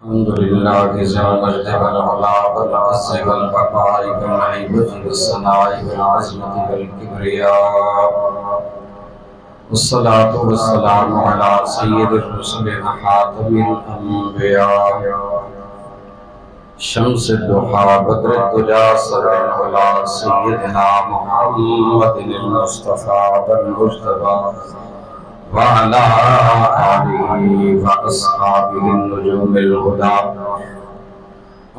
अल्हम्दुलिल्लाहि ज़ल मजद वल उला वल इज़्ज़ वल बक़ाइ वल हैबति वस सनाइ वल अज़मति वल किब्रिया वस्सलातु वस्सलामु अला सय्यिदिर रुसुल व खातमिल अंबिया शम्सुद दुहा बद्रुद दुजा सदरुल उला सय्यिदना मुहम्मदिल मुस्तफ़ा वल मुज्तबा व अला आलिहि व अस्हाबिहि नुजूमिल हुदा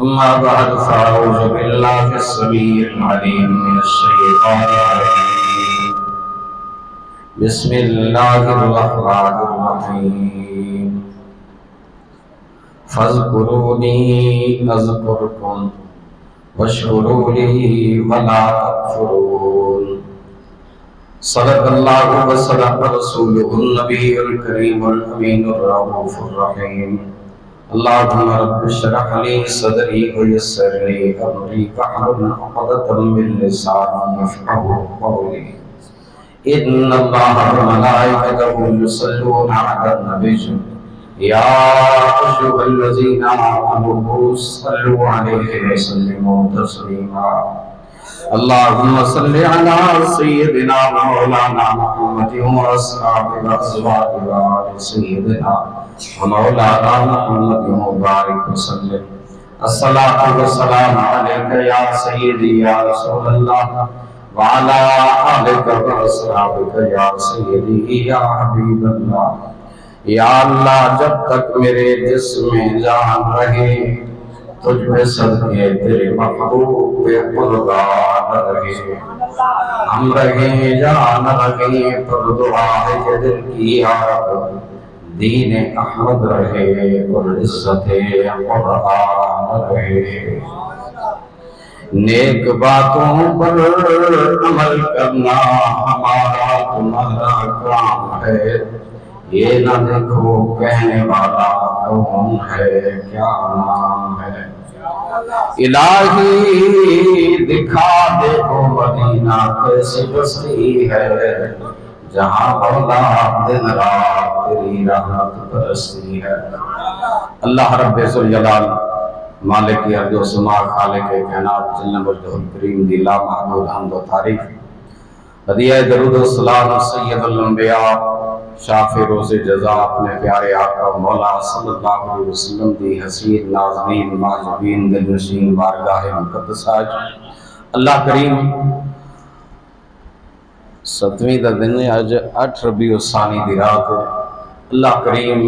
अम्मा बअद फ़अऊज़ु बिल्लाहि अस्समीइल अलीम मिनश शैतानिर रजीम बिस्मिल्लाहिर रहमानिर रहीम फ़ज़्कुरूनी अज़्कुरकुम वश्कुरूली वला तकफ़ुरून। सदक़ल्लाहु व सदक़ रसूलुहुन नबियुल करीमुल अमीनुर रऊफ़ुर रहीम। अल्लाहुम्मा रब्बि इश्रह ली सदरी व यस्सिर ली अमरी वहलुल उक़दतम मिन लिसानी यफ़क़हू क़ौली। इन्नल्लाहा व मलाइकतहु युसल्लूना अलन नबिय्य या अय्युहल्लज़ीना आमनू सल्लु अलैहि व सल्लिमू तस्लीमा। अल्लाहुम्मा सल्लि अला सय्यिदिना मौलाना मुहम्मदिन व अस्हाबिहि व अज़वाजिहि व आलि सय्यिदिना मौलाना मुहम्मदिन व बारिक व सल्लिम। अस्सलातु वस्सलामु अलैका या सय्यिदी या रसूलल्लाह व अला आलिका व अस्हाबिका या सय्यिदी या हबीबल्लाह। या अल्लाह, जब तक मेरे जिस्म में जान रहे तुझ पे सदके तेरे महबूब पे कुर्बान रहे। हम रहे या न रहे पर दुआ है कि दिल की याद दीन अहमद रहे और इज्जते कुरान रहे। नेक बातों पर अमल करना हमारा तुम्हारा काम है। ये न देखो कहने वाला कौन है, क्या नाम है। इलाही दिखा दे वो मदीना कैसी बस्ती है, जहाँ मौला दिन रात तेरी रहमत बरसती है। अल्लाह रब्बे ज़ुल जलाल मालिक अर्ज़ व समा खालिक कायनात जल्ल मजदहुल करीम दी ला महदूद हम्द व तारीफ। हदिया दरूद व सलाम सय्यदुल अंबिया शाफ़े रोज़े जज़ा अपने प्यारे आका मौला सल्लल्लाहु अलैहि वसल्लम दी हसीन नाज़रीन माजबीन दिलनशीन बारगाह मुक़द्दसा। अल्लाह करीम 7वीं दा दिन अज 8 रबीउल सानी दी रात। अल्लाह करीम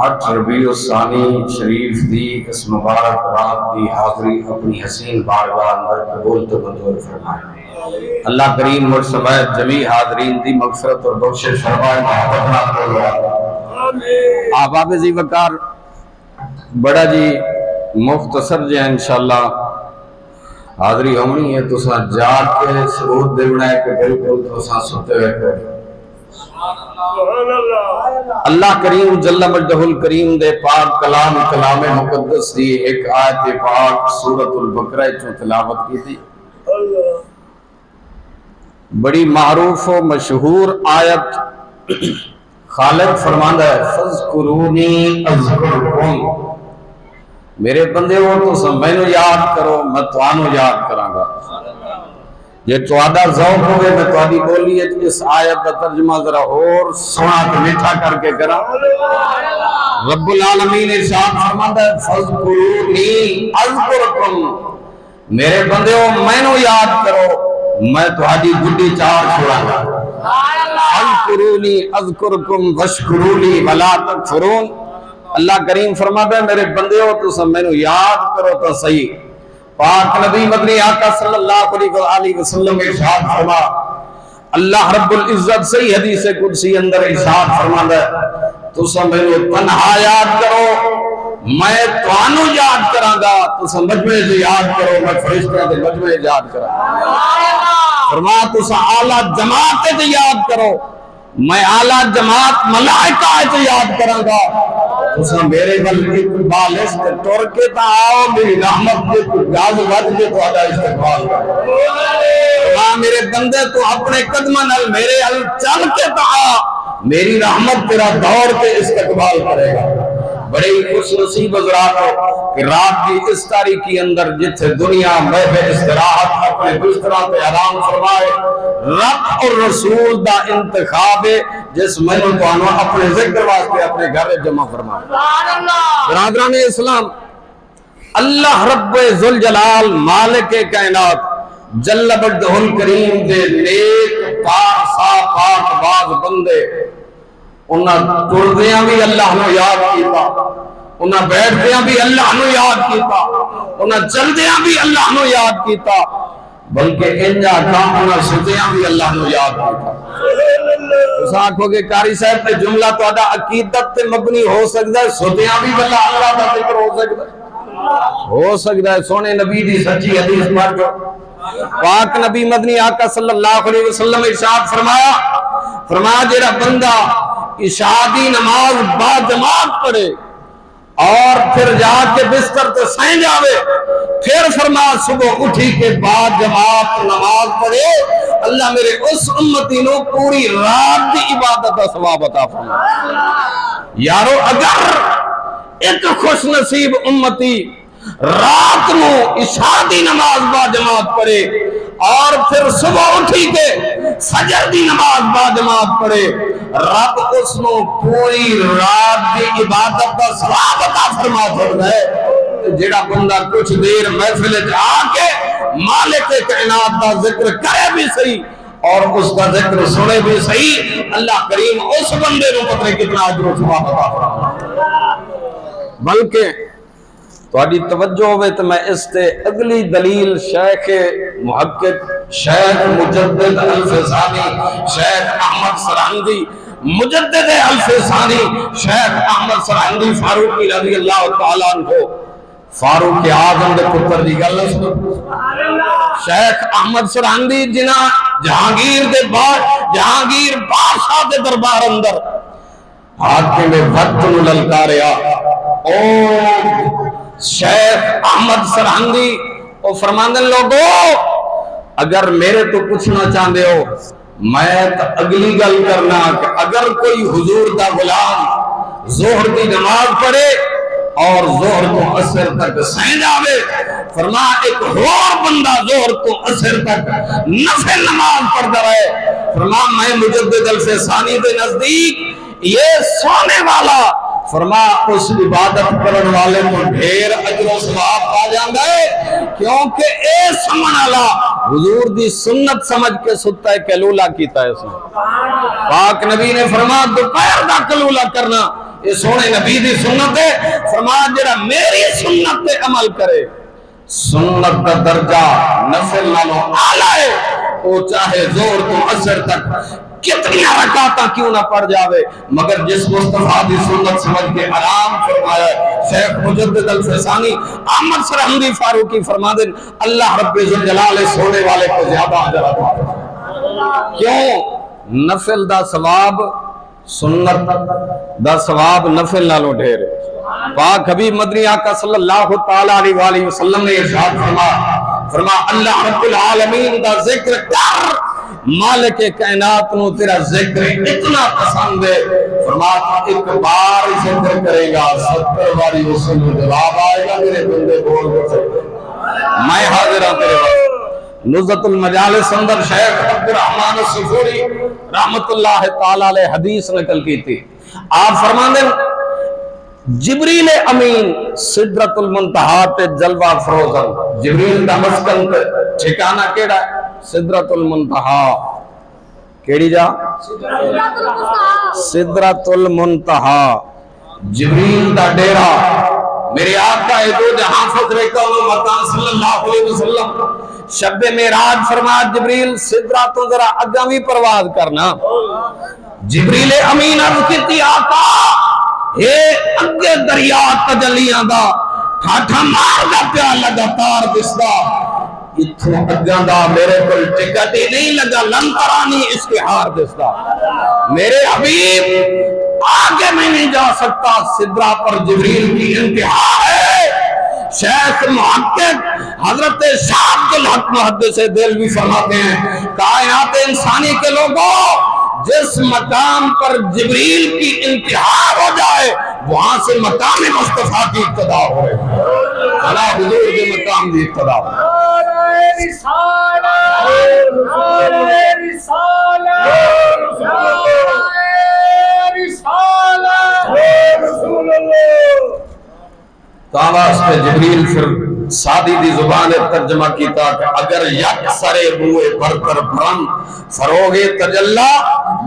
8 रबीउल सानी शरीफ दी इस मुबारक रात दी हाज़री अपनी हसीन बारगाह अंदर कबूल तो मंजूर फरमाए। अल्लाह करीम मुझ समेत जमी हाज़रीन दी मग़फ़िरत और बख्शिश फरमाए। आबाब जी वकार बड़ा जी मुख्तसर जो इंशाअल्लाह हाज़री होनी है। तुसा जाग के सबूत देना है कि बिल्कुल तुसा सुते हुए करो। अल्लाह करीम जल्ल मजदहुल करीम दे पाक कलाम कलामे मुक़द्दस दी एक आयत पाक सूरतुल बकरा चो तिलावत की थी। बड़ी मारूफ और मशहूर आयत। खालिक फरमांदा है फ़ज़्कुरूनी अज़्कुरकुम। मेरे बंदे हो तो मैनू याद करो, मैं तुहानू याद करांगा। जे तुहाडा ज़ौक़ होवे मैं तुहाडी बोली इस आयत का तर्जुमा जरा और सोहना ते मीठा करके करा। रब्बुल आलमीन इरशाद फरमांदा है फ़ज़्कुरूनी अज़्कुरकुम। मेरे बंदे हो मैनू याद करो, मैं तुहाडी गुड्डी चार छुड़ांगा। फ़ज़्कुरूनी अज़्कुरकुम वश्कुरूली वला तकफ़ुरून। अल्लाह करीम फरमाता है मेरे बंदे हो तो मैनू याद करो तो सही। पाक नबी मदनी आका सल्लल्लाहु अलैहि वसल्लम इरशाद फरमा, अल्लाह रब्बुल इज्जत सही हदीस कुदसी अंदर इरशाद फरमाता है तुसा मैनू तन्हा याद करो, मैं तुहानू याद करांगा। तुसा मजमे से याद करो, मैं फरिश्तों के मजमे याद करांगा। फरमा तुसा आला जमात से याद करो, मैं आला जमात मलाइका से याद करांगा। तुसा मेरे वल एक बालिश ते तुर के ता आओ, मेरी रहमत दे तू गाज वज के तुहाडा इस्तकबाल कर। हां मेरे बंदे तू अपने कदमां नाल मेरे अल चल के ता आ, मेरी रहमत तेरा दौड़ के इस्तकबाल करेगा। बड़े ही खुश नसीब हज़रात हो कि रात की इस तारीख के अंदर जिथे दुनिया महब इस्तराहत अपने बिस्तरों पे आराम फरमाए, रब और रसूल दा इंतखाब है जिस मैनू तुहानू अपने जिक्र वास्ते अपने घर जमा फरमाए। बरादरान इस्लाम, अल्लाह रब्बे जुल जलाल मालिक कायनात जल्ल बद्दुल करीम दे नेक पाक बाज बंदे उन्हां टुरदियां भी अल्लाह नू याद कीता, उन्हां बैठदियां भी अल्लाह नू याद कीता, उन्हां चलदियां भी अल्लाह नू याद कीता, बल्कि इंजा काम उन्हां सुतियां भी अल्लाह नू याद कीता। तुस आखोगे कारी साहब ते जुमला तुहाडा अकीदत ते मबनी हो सकदा है, सुतियां भी अल्लाह दा जिक्र हो सकदा है। सोने नबी दी सच्ची हदीस पढ़ के पाक नबी मदनी आका सल्लल्लाहु अलैहि वसल्लम इरशाद फरमाया जेड़ा बंदा इशा दी नमाज बाजमात पढ़े और फिर जाके बिस्तर पे सह जावे, फिर फरमा सुबह उठी के बाद जमात नमाज पढ़े, अल्लाह मेरे उस उम्मती नो पूरी रात की इबादत का सवाब अता फरमाए। यारो अगर एक खुश नसीब उम्मती रात को इशा दी नमाज बाजमात पढ़े और फिर सुबह उठी के फजर दी नमाज बाजमात पढ़े, रब उसको पूरी रात की इबादत का सवाब अता फरमा सकता है। जेड़ा बंदा कुछ देर महफिल आके मालिक कायनात का जिक्र करे भी सही और उसका जिक्र सुने भी सही, अल्लाह करीम उस बंदे को पता नहीं कितना अजर सवाब अता फरमा। बल्कि थोड़ी तवज्जो होवे तो मैं इस ते अगली दलील शेख मुहक्किक शेख मुजद्दिद अल-फसानी शेख अहमद सरहंदी मुजद्दिद अल-फसानी शेख अहमद सरहंदी फारूकी रज़ी अल्लाह तआला अन्हु फारूक आजम दे पुत्र दी गल सुनो। शेख अहमद सरहंदी जिना जहांगीर दे जहांगीर बादशाह दे दरबार अंदर हाकिम वक्त नु ललकारिया, ओ शेख अहमद सरहंदी ओ फरमांदे लोगो अगर मेरे तो पूछना चाहते हो मैं तो अगली गल करना कि अगर कोई हुजूर दा गुलाम जोहर की नमाज पढ़े और जोहर को असर तक सह जावे, फरमा एक और बंदा जोहर को असर तक नफिल नमाज पढ़ता रहे, फरमा मैं मुजद्दिद अल-फसानी के नजदीक ये सोने वाला फरमा उस इबादत करने वाले को ढेर अजर सवाब पा जाता है, क्योंकि ए समझ वाला हुजूर दी सुन्नत समझ के सुता है कलूला कीता है उसने। पाक नबी ने फरमा दोपहर दा कलूला करना ये सोने नबी दी सुन्नत है, फरमा जेड़ा मेरी सुन्नत पे अमल करे सुन्नत का दर्जा नफिल नालों आला है, वो चाहे जोर तो असर तक कितनी रकाता क्यों ना पड़ जावे, मगर जिस मुस्तफा की सुन्नत समझ के आराम फरमाया शेख मुजद्दिद अल-फसानी अहमद सरहंदी फारूकी फरमाते अल्लाह रब्बुल जलाल सोने वाले को ज्यादा अजर अता फरमाए। क्यों? नफिल दा सवाब सुन्नत दा सवाब नफिल नालों ढेर है। पाक हबीब मदनी आका सल्लल्लाहु तआला अलैहि वसल्लम ने इरशाद फरमा अल्लाह रब्बुल आलमीन दा जिक्र कर, मालिक कायनात नु तेरा जिक्र इतना पसंद है, फरमाता एक बार जिक्र करेगा 70 बारी उसको जवाब आएगा मेरे बंदे बोल मैं हाजिर हूं तेरे पास। नुज़्रतुल मजालिस अंदर शेख अब्दुर्रहमान सुफूरी रहमतुल्लाह तआला अलैह हदीस नकल की थी। आप फरमाते जिब्रील अमीन सिदरतुल मुंतहा ते जलवा फरोजन, जिब्रील दा मस्कन ठिकाना केड़ा है? सिदरतुल मुंतहा। केड़ी जा? सिदरतुल मुंतहा जिब्रील दा डेरा। मेरे आका दो जहां फजरे कौम मकान सल्लल्लाहु अलैहि वसल्लम शब मेराज फरमाया जिब्रील सिदरा तो जरा अगा भी परवाज करना। जिब्रील अमीन अर्ज कीती आका ये अगे दरिया तजलियां दा ठाठा मारदा प्या लगातार दिसदा, इथों अग्गां दा मेरे को टिकट ही नहीं लगा, लंतरानी इश्तिहार दिसदा। मेरे हबीब आगे मैं नहीं जा सकता, सिदरा पर जिब्रील की इंतहा है। शेख मुहक्किक हजरत शाह अब्दुल हक मुहद्दिस देलवी फरमाते हैं कायनात इंसानी के लोगों जिस मकाम पर जिब्रील की इंतहा हो जाए वहां से मकाम मुस्तफा की इब्तिदा हो रही है, अला हुजूर के मकाम की इब्तिदा हो वास्ते जिब्रील फिर सादी दी जुबान तर्जमा किया कि अगर यक सरे बुए बरतर भरम फरोगे तजल्ला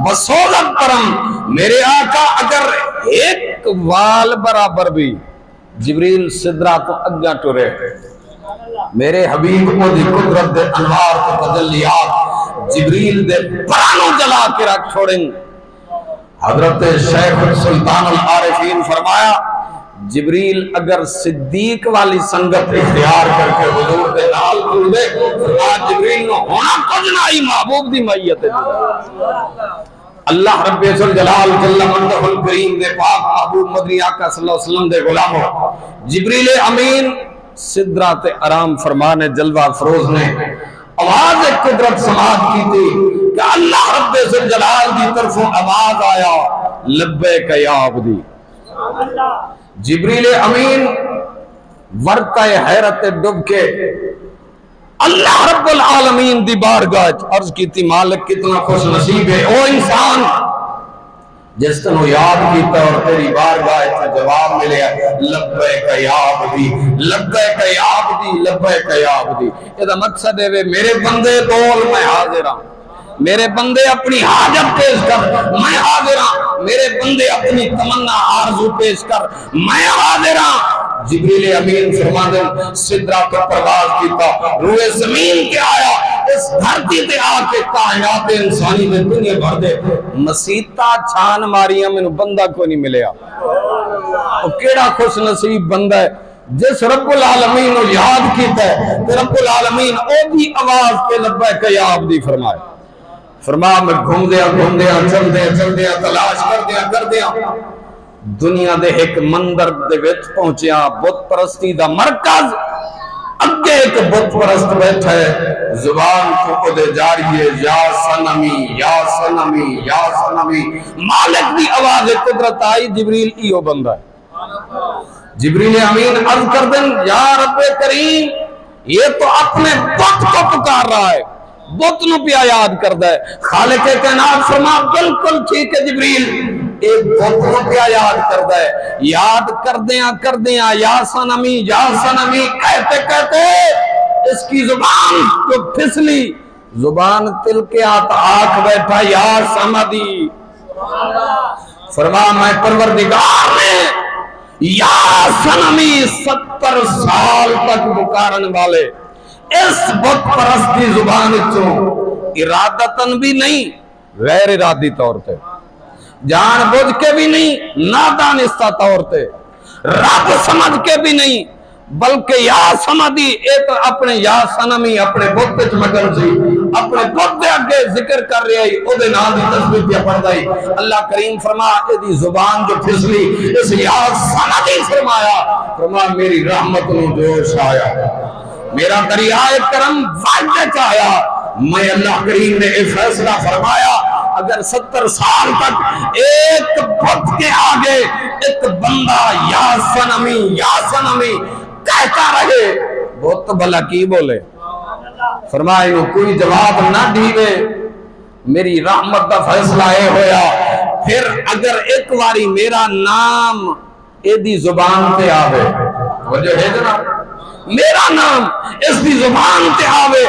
बसोदत परम, मेरे आका अगर एक वाल बराबर भी जिब्रील सिदरा तो अग्गा टुरे, मेरे हबीब को दी कुदरत दे अनवार तो तजल्लियात जिब्रील दे परानों जला के रख छोड़ें। हजरत शेख सुल्तान अल आरिफीन फरमाया जिब्रील अगर सिद्दीक वाली संगत इख्तियार करके हुजूर दे नाल जुड़ दे, आज जिब्रील नो होना कुछ ना ही महबूब दी मैयत है। अल्लाह रब्बुल जलाल जल्ल मंदहुल करीम दे पाक महबूब मदनी आका सल्लल्लाहु अलैहि वसल्लम दे गुलामो जिब्रील अमीन सिदरात आराम फरमाने जलवा फरोज ने आवाज कुदरत समात की थी कि अल्लाह रब्बुल जलाल दी तरफों आवाज आया लब्बैक या अब्दी। जिब्रील अमीन वर्ताए हैरत डुब के अल्लाह रब्बुल आलमीन दी बारगाह अर्ज की थी, मालिक कितना खुश नसीब है ओ इंसान जिस तेन याद किया और तेरी बारगाह च जवाब मिले लब्बैक या अब्दी, लब्बैक या अब्दी, लब्बैक या अब्दी। इसदा मकसद है मेरे बंदे बोल मैं हाजिर हां, मेरे बंदे अपनी हाजत पेश कर मैं हाजिर हां, मेरे बंदे अपनी तमन्ना आरज़ू पेश कर मैं हाजिर हां। जिब्रील अमीन फरमाते सिदरा को परवाज कीता रूए जमीन के आया, इस धरती पे आके कायनात इंसानी में दुनिया भर दे मसीता छान मारिया मैनू बंदा को नहीं मिलया। ओ केड़ा खुश नसीब बंदा है जिस रब्बुल आलमीन को याद कीता है ते रब्बुल आलमीन ओदी आवाज पे लब्बैक या अब्दी फरमाए। फरमा मैं घूमदे चलदे तलाश करदे दुनिया दे एक मंदिर दे विच पहुंचिया, बुत परस्ती दा मरकज अगे एक बुत परस्त बैठा है, जुबान को ओदे जारी है या सनमी या सनमी या सनमी। मालिक दी आवाज कुदरत आई जिब्रील इहो बंदा है। जिब्रील अमीन अर्ज कर देन या रब्बे करीम ये तो अपने बुत को पुकार रहा है, बुत नु पिया याद करदा है। खालिक कायनात फरमा बिल्कुल ठीक है जिब्रील, एक बुत नु पिया याद करदा है। याद करदियां या सनमी कहते कहते इसकी जुबान को फिसली, जुबान तिल के हाथ आंख बैठा या समदी। फरमा मैं परवरदिगार ने या सनमी 70 साल तक पुकारने वाले इस बुत परस्त की जुबान चो इरादतन भी नहीं गैर इरादी तौर पे, जान बुझ के भी नहीं नादानिस्ता तौर पे, रब समझ के भी नहीं बल्कि या समझी एक अपने या सनमी अपने बुत च मगन सी, अपने बुत दे अगे जिक्र कर रहा है ओदे नाम दी तस्बीह पे पढ़दा है। अल्लाह करीम फरमा एदी जुबान जो फिसली इस या सनमी फरमा मेरी रहमत नु जोश आया, मेरा दरियाए करम वाज आया। मैं अल्लाह करीम ने एक फैसला फरमाया अगर 70 साल तक एक बुत के आगे एक बंदा या सनमी कहता रहे बुत भला की बोले, फरमाया कोई जवाब ना दीवे मेरी रहमत का फैसला ये होया। फिर अगर एक बारी मेरा नाम एदी जुबान पे आवे, वजह है जनाब मेरा नाम इसकी जुबान पे आवे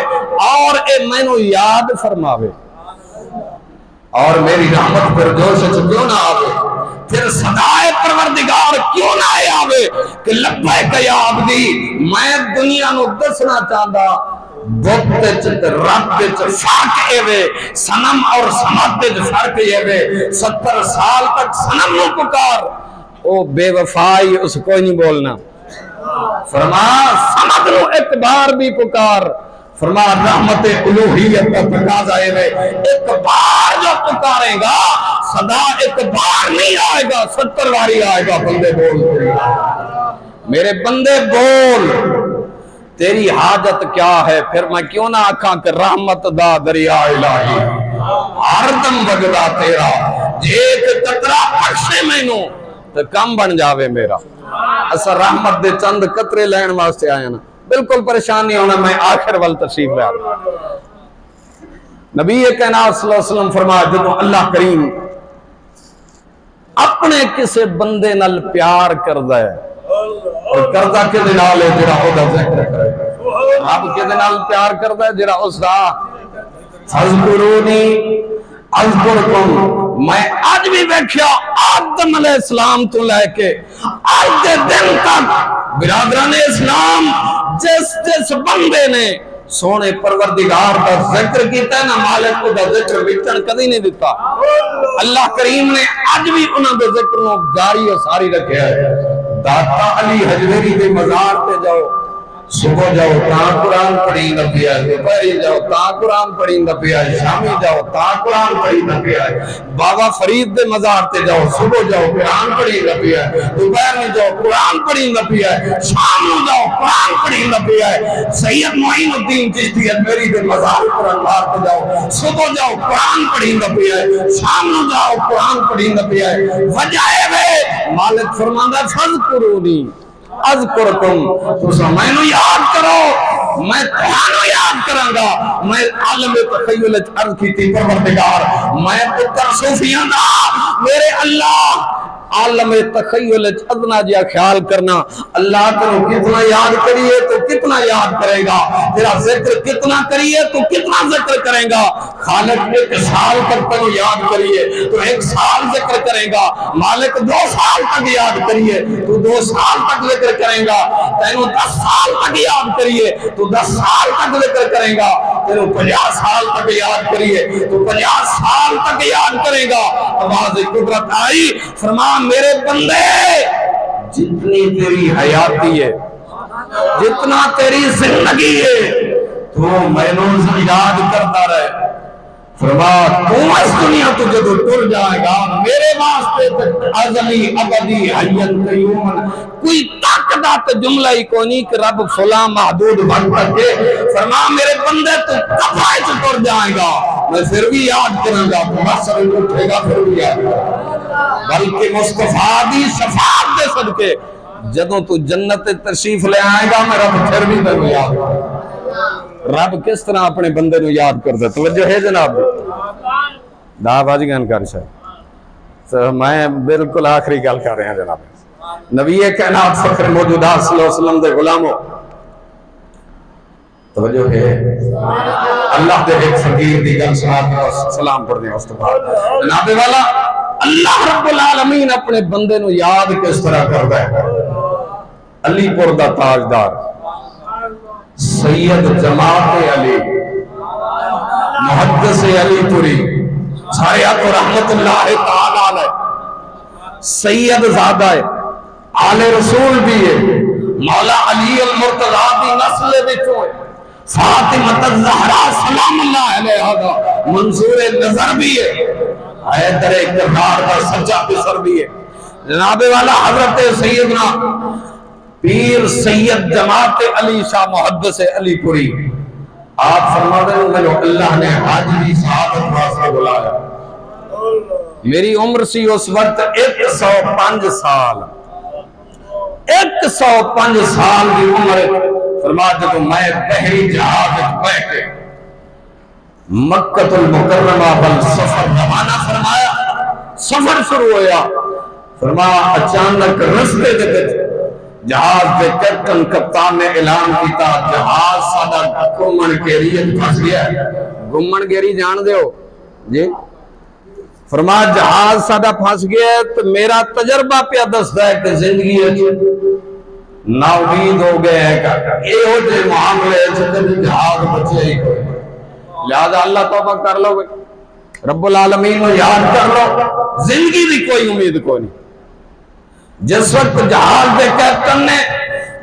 और ए मैनू याद फरमावे और मेरी रहमत पर जोश क्यों ना आवे, फिर सदाए परवरदिगार क्यों ना आवे कि लब्बैक या अब्दी। मैं दुनिया नु दसना चाहता बुत च रब च फर्क एवे, सनम और समद च फर्क एवे। 70 साल तक सनम नु पुकार ओ बेवफाई उसको नहीं बोलना, फरमा समद नु एक बार भी पुकार, फरमा रहमत उलूहियत का तकाजा है एक बार जो पुकारेगा सदा एक बार नहीं आएगा 70 बारी आएगा। बंदे बोल मेरे बंदे बोल तेरी हाजत क्या है, फिर मैं क्यों ना आखा कि रहमत दा दरिया इलाही हरदम बगदा तेरा, जे एक कतरा बख्शे मैनू तो कम बन जावे मेरा। असा रहमत दे चंद कतरे लैन वास्ते आए ना, बिल्कुल परेशान नहीं होना। मैं आखिर वाल तशरीफ ला नबी कायनात सल्लल्लाहु अलैहि वसल्लम फरमाया जो अल्लाह करीम अपने किसी बंदे नाल प्यार करदा है और करदा किदे नाल है जेड़ा ओदा जिक्र करे। रब किदे नाल प्यार करदा है जेड़ा उसदा फज़कुरूनी अज़कुरकुम। मैं आज भी देखिया आदम अलैहिस्सलाम तो लेके आज के दिन तक बिरादरान इस्लाम जिस जिस बंदे ने सोने परवरदिगार का जिक्र किया ना, मालिक को जिक्र विचन कभी नहीं दिता। अल्लाह करीम ने आज भी उन्होंने जिक्र को जारी और सारी रखे है। दाता अली हजवेरी के मजार पे जाओ, सुबह जाओ ता कुरान पढ़ी न पिया, दोपहरी जाओ ता कुरान पढ़ी न पिया, शामी जाओ ता कुरान पढ़ी न पिया। बाबा फरीद के मजार पे जाओ, सुबह जाओ कुरान पढ़ी न पिया, दोपहर में जाओ कुरान पढ़ी न पिया, शाम में जाओ कुरान पढ़ी न पिया। सैयद मोइनुद्दीन चिश्ती अजमेरी के मजार कुरान पे जाओ, सुबह जाओ कुरान पढ़ी न पिया, शाम में जाओ कुरान पढ़ी न पिया। वजह है मालिक फरमांदा फज़कुरूनी अज़कुरकुम, तुसा मैनू याद करो मैं तुहानू याद करांगा। मैं आलम तखय्युल अर्ज़ कीती परवरदिगार मैं पुत्र सूफियां दा मेरे अल्लाह आलम तखय्युल अदना जिया ख्याल करना। अल्लाह तेरे कितना याद करिए तो कितना याद करेगा, तेरा जिक्र कितना करिए तो कितना जिक्र करेगा। खालिक 1 साल तक तेरे याद करिए तो 1 साल जिक्र करेगा। मालिक 2 साल तक याद करिए तो 2 साल तक जिक्र करेगा। तेनू 10 साल तक याद करिए तो 10 साल तक जिक्र करेगा। तेनू 50 साल तक याद करिए तो 50 साल तक याद करेगा। आवाज़ कुदरत आई, फरमा मेरे बंदे जितनी तेरी हयाती है, जितना तेरी जिंदगी है, तो मैनू याद करता रहे। फरमा तू इस दुनिया तो जब टुर जाएगा मेरे वास्ते अज़ली अबदी हय्यन क़य्यूमन कोई ताकत जुमला ही को नहीं कि रब फला महदूद वक्त के। फरमा मेरे बंदे तू कफाय से टुर जाएगा मैं फिर भी याद करूंगा, मसर उठेगा फिर भी याद करूंगा। बल्कि मुस्तफा दी शफाअत दे सदके जदों तू जन्नत तशरीफ ले आएगा मैं रब फिर भी तेनू याद करूंगा। रब किस तरह अपने बंदे नू याद करदा, तवज्जो है जनाब। दा बाजी कर तो मैं बिल्कुल आखिरी गल कर रहा जनाब। नबी कायनात फखर मौजूदा सल्लल्लाहु अलैहि वसल्लम दे गुलामो, तवज्जो है। अल्लाह दे एक फकीर दी गल सुना के सलाम पढ़ने उस तो बाद जनाब वाला अल्लाह रब्बुल आलमीन अपने बंदे नू याद किस तरह करदा है। अलीपुर दा ताजदार सैयद जमात अली मुहद्दिस अलीपुरी सारे तो रहमतुल्लाह तआला अलैह सैयद ज़ादा है, आले रसूल भी है, मौला अली अल मुर्तज़ा दी नस्ल विचों है, फातिमा ज़हरा सलामुल्लाह अलैहा दा मंसूर नजर भी है, हैदर किरदार का सच्चा पिसर भी है। जनाब वाला हजरत सैयदना पीर सैयद जमात अली शाह मुहद्दिस अलीपुरी आप फरमाते हैं मैंने अल्लाह ने हाजिरी शहादत वास्ते बुलाया। मेरी उम्र सी उस वक्त 105 साल 105 साल की उम्र। फरमा जब मैं बहरी जहाज बैठ के मक्कतुल मुकर्रमा बल सफर रवाना फरमाया, सफर शुरू होया। फरमा अचानक रस्ते दे जहाज के कैप्टन कप्तान ने ऐलान किया जहाज साडा घुमन गेरी फस गया। घुमन गेरी जान दो जी। फरमा जहाज साडा फस गया तो मेरा तजर्बा पे दसदा है कि जिंदगी ना उम्मीद हो गए एहो जे मामले जहाज बचे ही कोई। लिहाजा अल्लाह तौबा कर लो, रब्बुल आलमीन को याद कर लो, जिंदगी की कोई उम्मीद को नहीं। जिस वक्त जहाज के कैप्टन ने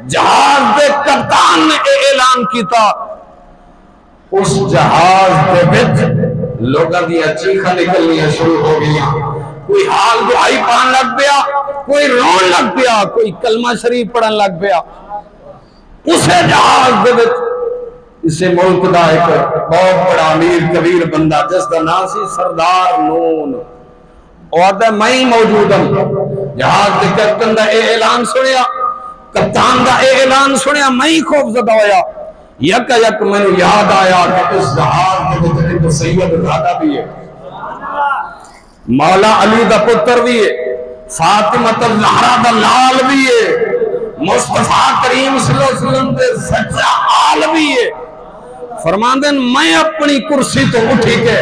जहाज के कप्तान ने ऐलान किया उस जहाज के विच लोगों दी चीखा निकलनियां शुरू हो गई। कोई हाल दुहाई पान लग गया, कोई रोन लग गया, कोई कलमा शरीफ पढ़न लग गया। उसे जहाज के विच इसे मुल्क का एक बहुत बड़ा अमीर कबीर बंदा जिसका नाम सी सरदार नून और मैं ही मौजूद हूं। जहाज के कैप्टन का ऐलान सुनिया, कप्तान का ऐलान सुनिया, मैं ही खौफजदा होया। यक यक मैंने याद आया कि इस जहाज के सैयद ज़ादा भी है, मौला अली का पुत्र भी है, फातिमा ज़हरा का लाल भी है, मुस्तफा करीम सल्लल्लाहु अलैहि वसल्लम के सच्चा आल भी है। फरमांदे मैं अपनी कुर्सी तो उठी के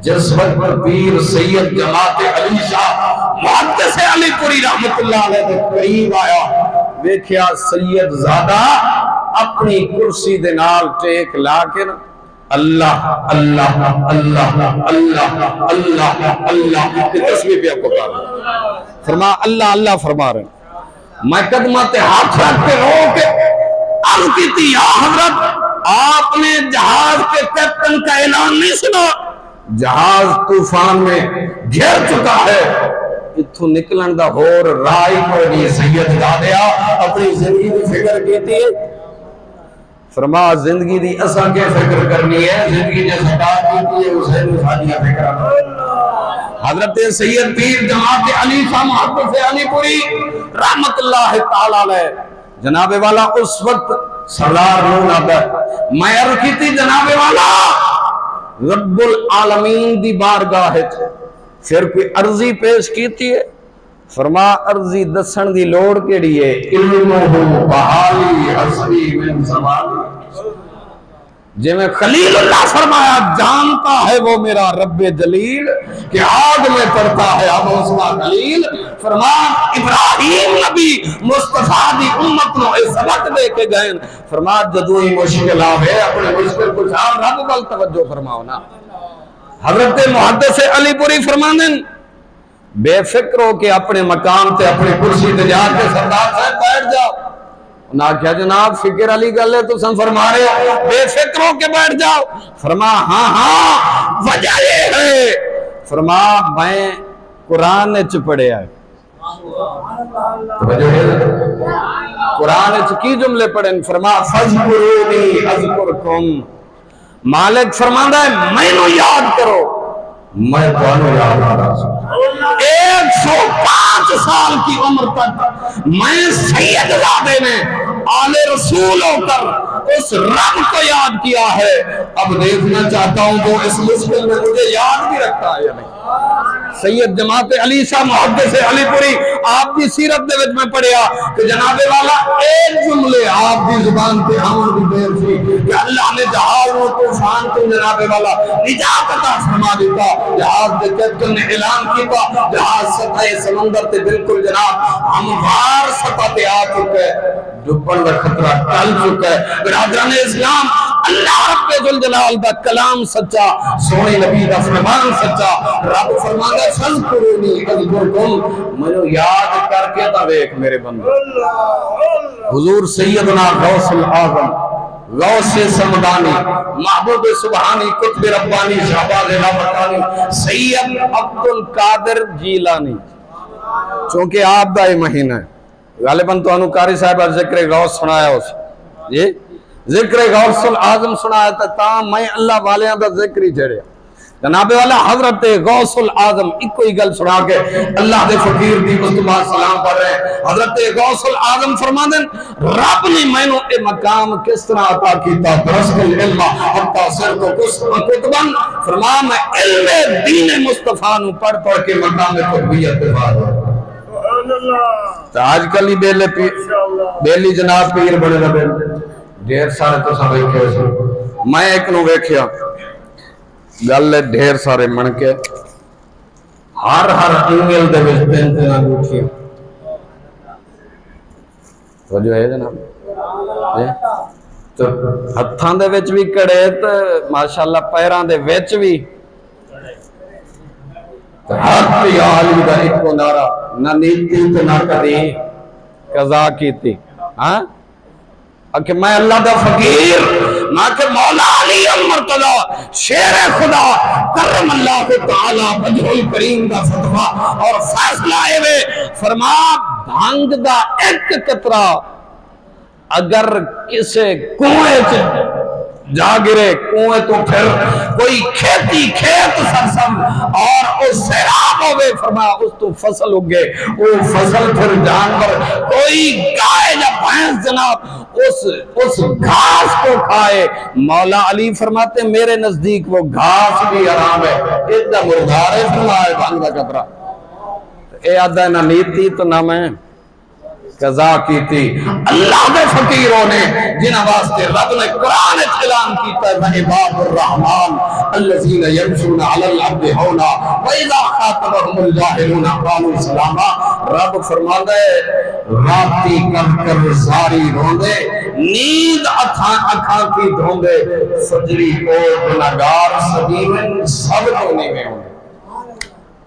जिस वक्त पीर सैयद जमात अली शाह मुहद्दिस अलीपुरी रहमतुल्लाह अलैह के करीब आया, देखिया सैयद ज़ादा अपनी कुर्सी दे नाल टेक ला के ना अल्लाह अल्लाह अल्लाह अल्लाह अल्लाह अल्लाह की तस्बीह पे आपको कर फरमा अल्लाह अल्लाह फरमा रहे। मैं कदमा ते हाथ रख के रो के अर्ज की थी, या हजरत आपने जहाज के कैप्टन का ऐलान नहीं सुना? जहाज तूफान में घिर चुका है, इथों निकलन दा होर राह ही कोई नहीं। सैयद ज़ादा अपनी जिंदगी की फिक्र की थी। फरमा जिंदगी दी असा के फिक्र करनी है, जिंदगी ने सरकार की है उसे सादिया फिक्र। हजरत सैयद पीर जमात अली शाह मुहद्दिस अलीपुरी रहमतुल्लाह तआला अलैह जनाबे वाला उस वक्त सरदार नून आता, मैं अर्ज की थी जनाबे वाला रब्बुल आलमीन दी बारगाह है, फिर कोई अर्जी पेश की थी है। फरमा अर्जी दसन दी लोड़ केड़ी है, इल्मुहु बहाली हस्बी मिन ज़मानी। जिमें खलीलुल्लाह फरमाया जानता है वो मेरा रब्बे जलील कि आग में पड़ता है अब उसका खलील। फरमान इब्राहिम नबी मुस्तफा दी उम्मत नो ए सबक दे के गए। फरमा जदों ही मुश्किल आवे अपने मुश्किल को जान रब वल तवज्जो फरमाओ ना। हजरत मुहद्दिस अलीपुरी फरमांदे बेफिक्र हो के अपने मकाम ते अपनी कुर्सी ते जाके सरदार साहब बैठ जाओ। ना क्या जनाब फिक्र वाली गल है, तुम फरमा रहे हो बेफिक्र हो के बैठ जाओ। फरमा हाँ हाँ वजह ये है, फरमा मैं कुरान च पढ़िया, कुरान च की जुमले पढ़े। फरमा फज़कुरूनी अज़कुरकुम, मालिक फरमांदा है मैनू याद करो मैं तुहानू याद करा। 105 साल की उम्र तक मैं सैयद ज़ादे ने आले रसूल होकर उस रब को याद किया है। अब देखना चाहता हूं वो इस मुश्किल में मुझे याद भी रखता है या नहीं। सैयद जमात अली शाह मुहद्दिस अलीपुरी आप दी सीरत दे विच में पढ़िया कि जनाबे वाला एक जुमले आप दी जुबान पे आमन दी देर थी कि अल्लाह ने जहाज और तूफान को जनाबे वाला निजात अता फरमा दिता। जहाज के कैप्टन ने ऐलान किया, जहाज सतह समंदर ते बिल्कुल जनाब हमवार सतह पे आ चुका है, डूबन का खतरा टल चुका है। बिरादरान इस्लाम अल्लाह रब्बुल जलाल दा कलाम सच्चा, सोने नबी दा फरमान सच्चा। रब फरमांदा फज़कुरूनी अज़कुरकुम, मैनू याद करके ता देख मेरे बंदे। हुजूर सैयदना गौसुल आज़म गौसे समदानी महबूब सुबहानी कुतुब रब्बानी शहबाज़ लामकानी सैयद अब्दुल कादिर जीलानी, चूंकि आप दा महीना है गालिबन तो कारी साहब जिक्र गौस सुनाया उस जी जिक्र गौसुल आजम सुनाया था मैं अल्लाह वालियां दा जिक्र ही छेड़िया। जनाबे वाला हजरत गौसुल आजम इको ही गल सुना के अल्लाह दे फकीर दी मुस्तफा सलाम पढ़ रहे। हजरत गौसुल आजम फरमांदे रब ने मैनू ए मकाम किस तरह अता कीता, दरअसल इल्म हत्ता सिरतो कुतबन, फरमा मैं इल्मे दीन मुस्तफा नु पढ़ पढ़ के मकाम कुतबियत पे बात तो आजकल ही बेली जनाब पीर बने रहे ढेर सारे तो सब वेखे। मैं एक नू वेख्या गल ढेर सारे मन के हर हर इंगल दे विच तीन तीन अंगूठियां वो जो है जनाब तो हत्थां दे विच भी कड़े ते माशाअल्लाह पैरां दे विच भी इको नारा ना नीति तो ना कदी कज़ा कीती। हाँ कि मैं अल्लाह दा फकीर ना कि मौला अली मुर्तज़ा शेर खुदा करम अल्लाह तआला बजरुल करीम दा फतवा और फैसला एवे फरमा भांग दा एक कतरा अगर किसे कुएं च जा गिरे कुएं तो फिर कोई खेती खेत सरसम और उस सैराब हो गए, फरमाया उस तो फसल उगे, वो फसल फिर जानवर कोई गाय या भैंस जनाब उस घास को खाए। मौला अली फरमाते मेरे नजदीक वो घास भी हराम है, इतना मुर्दार है फरमाए भांग का कतरा। ए आदा ना नीति तो ना मैं कज़ा की थी। अल्लाह के फकीरों ने जिन्हां वास्ते रब ने कुरान ऐलान कीता है इबादुर रहमान अल्लज़ीना यमशूना अलल अर्दि हौना व इज़ा खातबहुमुल जाहिलूना क़ालू सलामा। रब फरमाता है राती कर कर सारी रोंदे, नींद अखां की धोंदे, फजरी को गुनाहगार सदीवन सब रोने में होंगे।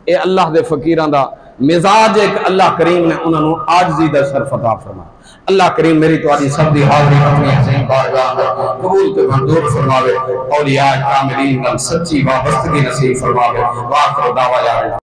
ए अल्लाह दे फकीरां दा मिजाज एक अल्लाह करीम ने उन्होंने आजजी दा शर्फ अता फरमाया। अल्लाह करीम मेरी तुम्हारी सब दी हाज़री अपनी अज़ीम बारगाह में कबूल ते मंजूर फरमावे। औलिया कामिलीन नाल सच्ची वाबस्तगी नसीब फरमावे। वाखिर दावा या